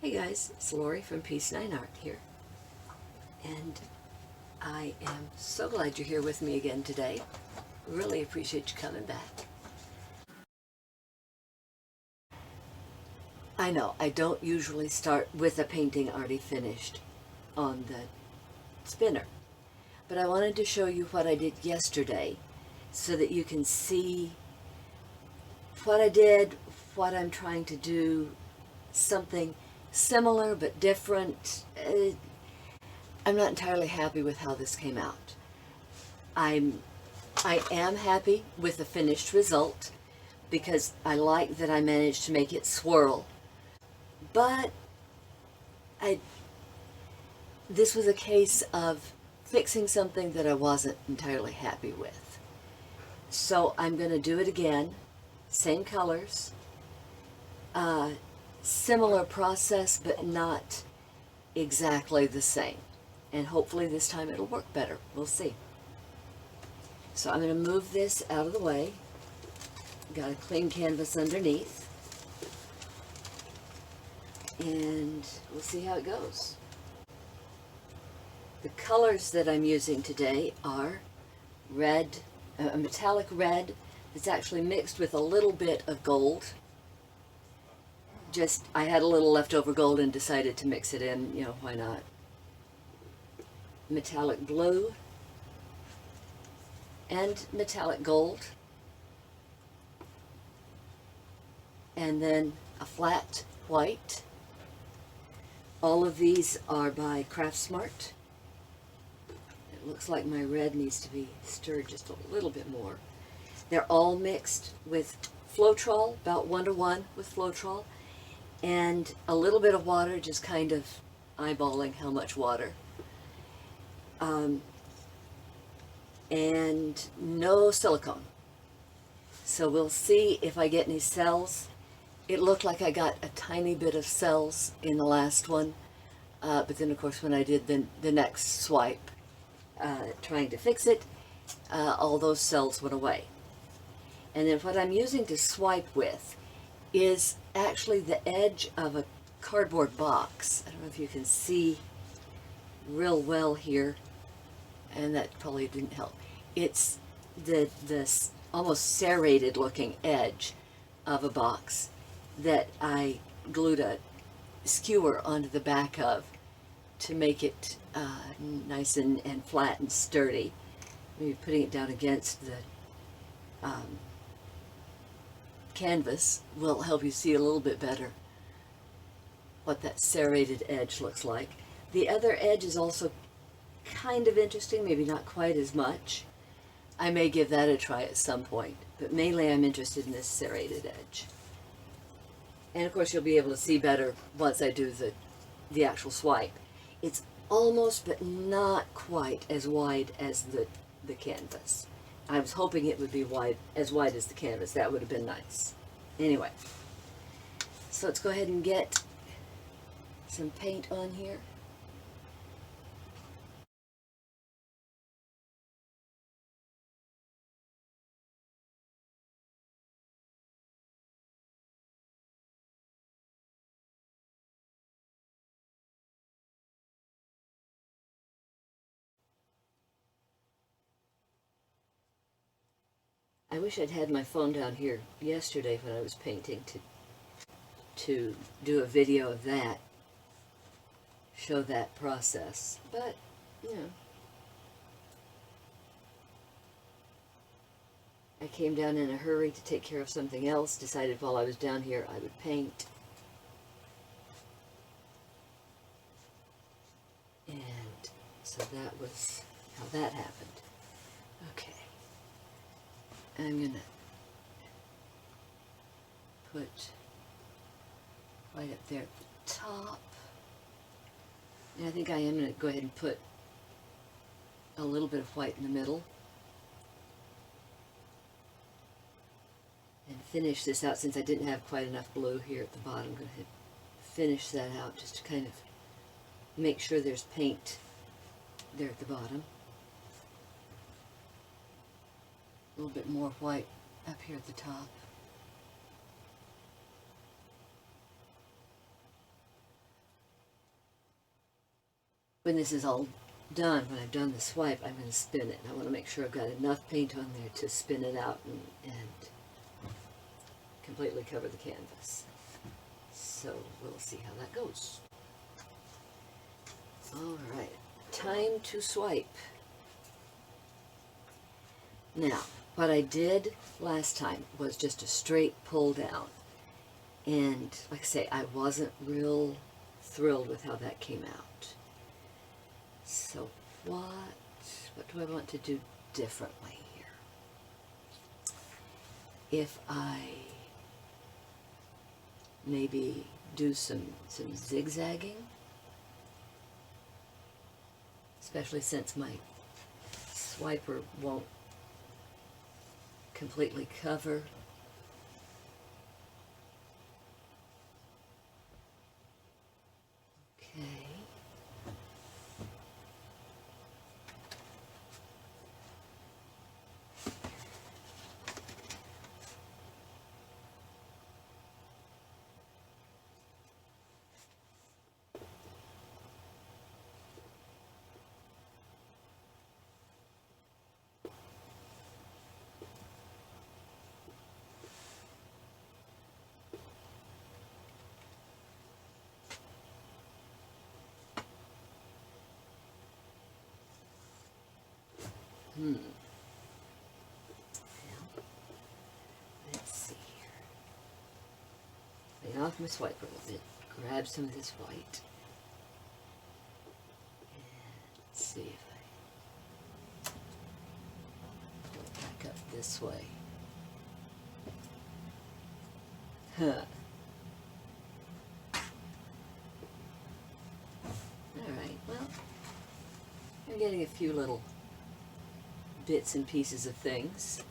Hey guys, it's Lori from Peace 9 Art here, and I am so glad you're here with me again today. Really appreciate you coming back. I know I don't usually start with a painting already finished on the spinner, but I wanted to show you what I did yesterday so that you can see what I did, what I'm trying to do, something similar but different. I'm not entirely happy with how this came out. I am happy with the finished result because I like that I managed to make it swirl. But this was a case of fixing something that I wasn't entirely happy with. So I'm going to do it again, same colors, similar process, but not exactly the same. And hopefully this time it'll work better. We'll see. So I'm going to move this out of the way. Got a clean canvas underneath. And we'll see how it goes. The colors that I'm using today are red, a metallic red that's actually mixed with a little bit of gold. I had a little leftover gold and decided to mix it in, why not? Metallic blue and metallic gold, and then a flat white. All of these are by CraftSmart. It looks like my red needs to be stirred just a little bit more. They're all mixed with floetrol, about 1:1 with floetrol, and a little bit of water, just kind of eyeballing how much water. And no silicone. So we'll see if I get any cells. It looked like I got a tiny bit of cells in the last one, but then of course when I did the next swipe, trying to fix it, all those cells went away. And then what I'm using to swipe with is actually the edge of a cardboard box. I don't know if you can see real well here, and that probably didn't help. It's the almost serrated looking edge of a box that I glued a skewer onto the back of to make it nice and flat and sturdy. Maybe putting it down against the canvas will help you see a little bit better what that serrated edge looks like. The other edge is also kind of interesting, maybe not quite as much. I may give that a try at some point, but mainly I'm interested in this serrated edge. And of course you'll be able to see better once I do the actual swipe. It's almost but not quite as wide as the canvas. I was hoping it would be as wide as the canvas. That would have been nice. Anyway, so let's go ahead and get some paint on here. I wish I'd had my phone down here yesterday when I was painting to do a video of that, show that process, but, I came down in a hurry to take care of something else, decided while I was down here I would paint, and so that was how that happened. Okay. I'm going to put right up there at the top. And I think I am going to go ahead and put a little bit of white in the middle. And finish this out since I didn't have quite enough blue here at the bottom. I'm going to finish that out just to kind of make sure there's paint there at the bottom. A little bit more white up here at the top. when this is all done, when I've done the swipe, I'm going to spin it. I want to make sure I've got enough paint on there to spin it out and completely cover the canvas. So we'll see how that goes. All right, time to swipe. Now, what I did last time was just a straight pull down. And like I say, I wasn't real thrilled with how that came out. So what do I want to do differently here? If I maybe do some zigzagging, especially since my swiper won't completely cover. Okay. Well, let's see here. Lay off my swiper a little bit. Grab some of this white. And see if I pull it back up this way. Huh. Alright, well, I'm getting a few little bits and pieces of things.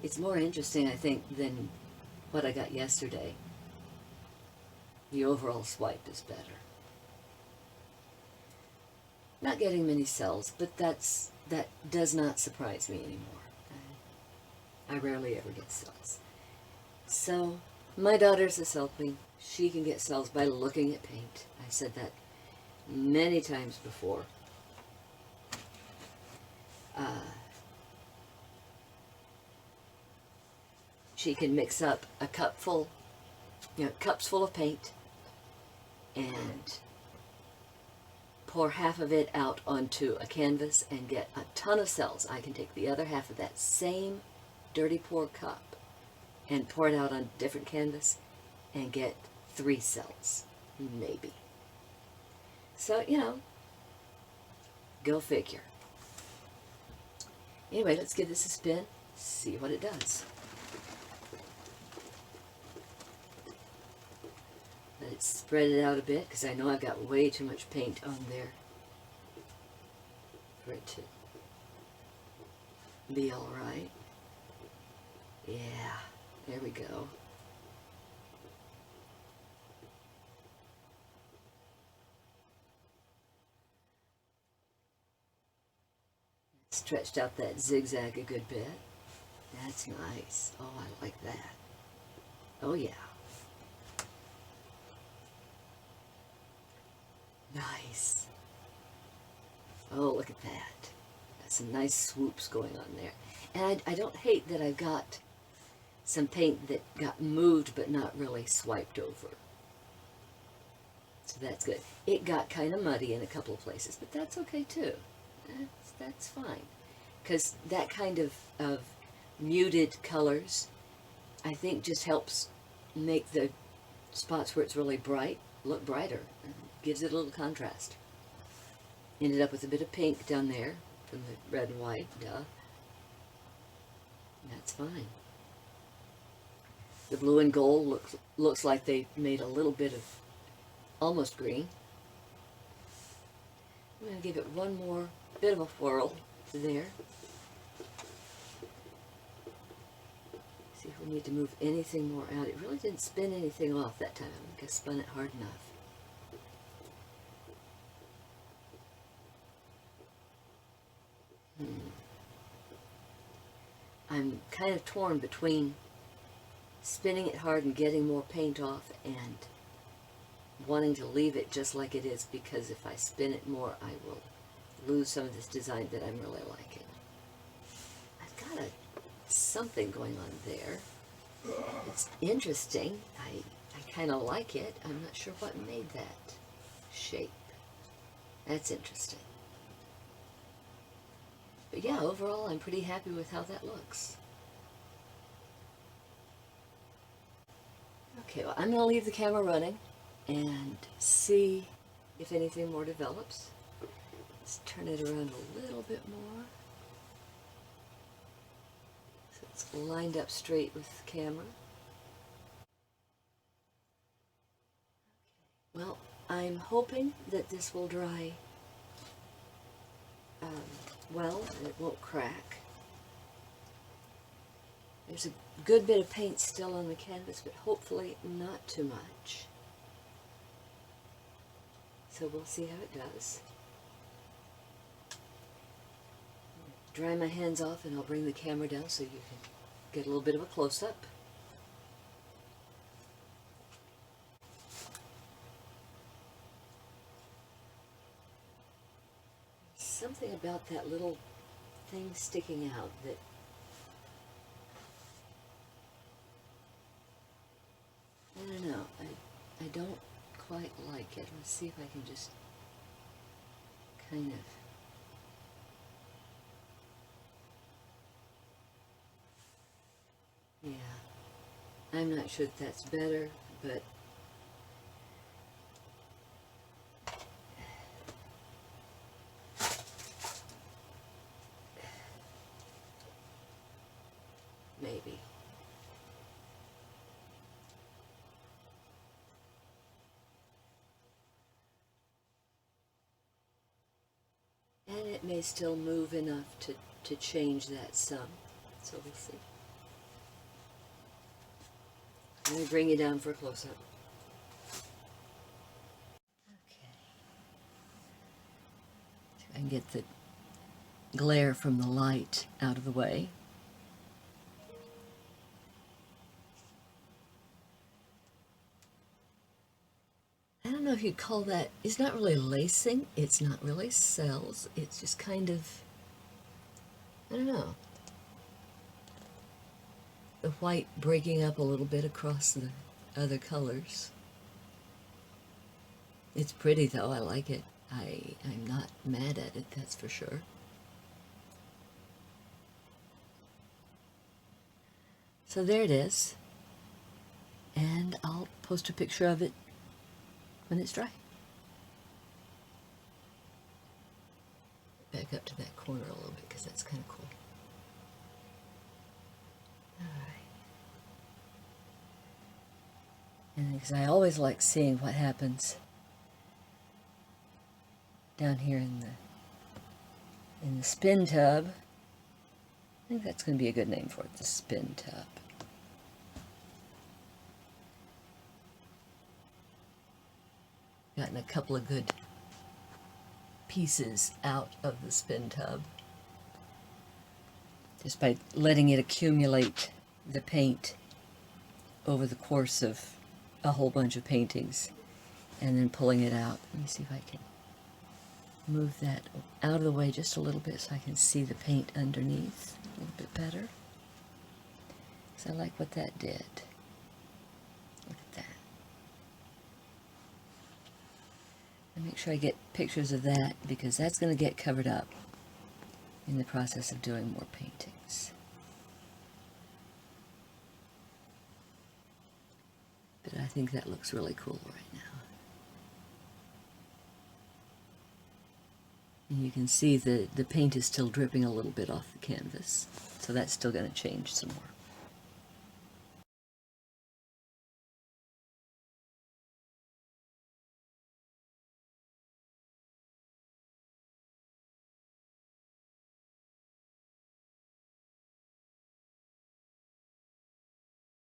It's more interesting, I think, than what I got yesterday. The overall swipe is better. Not getting many cells, but that does not surprise me anymore. I rarely ever get cells. So, my daughter's a cell queen. She can get cells by looking at paint. I've said that many times before. She can mix up a cupful, cups full of paint, and pour half of it out onto a canvas and get a ton of cells. I can take the other half of that same dirty pour cup and pour it out on a different canvas and get 3 cells, maybe. So, go figure. Anyway, let's give this a spin, see what it does. Let it spread it out a bit, because I know I've got way too much paint on there for it to be all right. Yeah, there we go. Stretched out that zigzag a good bit. That's nice. Oh, I like that. Oh, yeah. Nice. Oh, look at that. Got some nice swoops going on there. And I don't hate that I've got some paint that got moved but not really swiped over. So that's good. It got kind of muddy in a couple of places, but that's okay too. That's fine. Because that kind of muted colors, I think, just helps make the spots where it's really bright look brighter. Gives it a little contrast. Ended up with a bit of pink down there from the red and white, duh. That's fine. The blue and gold looks like they made a little bit of almost green. I'm going to give it one more bit of a whirl there. See if we need to move anything more out. It really didn't spin anything off that time. I think I spun it hard enough. I'm kind of torn between spinning it hard and getting more paint off and wanting to leave it just like it is, because if I spin it more, I will lose some of this design that I'm really liking. I've got something going on there. It's interesting. I kind of like it. I'm not sure what made that shape. That's interesting. But yeah, overall, I'm pretty happy with how that looks. Okay, well, I'm going to leave the camera running and see if anything more develops. Let's turn it around a little bit more, so it's lined up straight with the camera. Well, I'm hoping that this will dry well, and it won't crack. There's a good bit of paint still on the canvas, but hopefully not too much. So we'll see how it does. Dry my hands off and I'll bring the camera down so you can get a little bit of a close-up. Something about that little thing sticking out that I don't know, I don't quite like it. Let's see if I can just kind of yeah, I'm not sure if that's better, but maybe. And it may still move enough to change that some, so we'll see. I'm going to bring you down for a close-up. Okay. So I can get the glare from the light out of the way. I don't know if you'd call that, it's not really lacing, it's not really cells, it's just kind of, I don't know, the white breaking up a little bit across the other colors. It's pretty though, I like it. I'm not mad at it, that's for sure. So there it is, and I'll post a picture of it when it's dry. Back up to that corner a little bit because that's kind of cool. Alright. And because I always like seeing what happens down here in the spin tub. I think that's going to be a good name for it, the spin tub. Gotten a couple of good pieces out of the spin tub just by letting it accumulate the paint over the course of a whole bunch of paintings and then pulling it out. Let me see if I can move that out of the way just a little bit so I can see the paint underneath a little bit better. So I like what that did. Look at that. And make sure I get pictures of that because that's going to get covered up in the process of doing more paintings. But I think that looks really cool right now. And you can see the paint is still dripping a little bit off the canvas, so that's still going to change some more.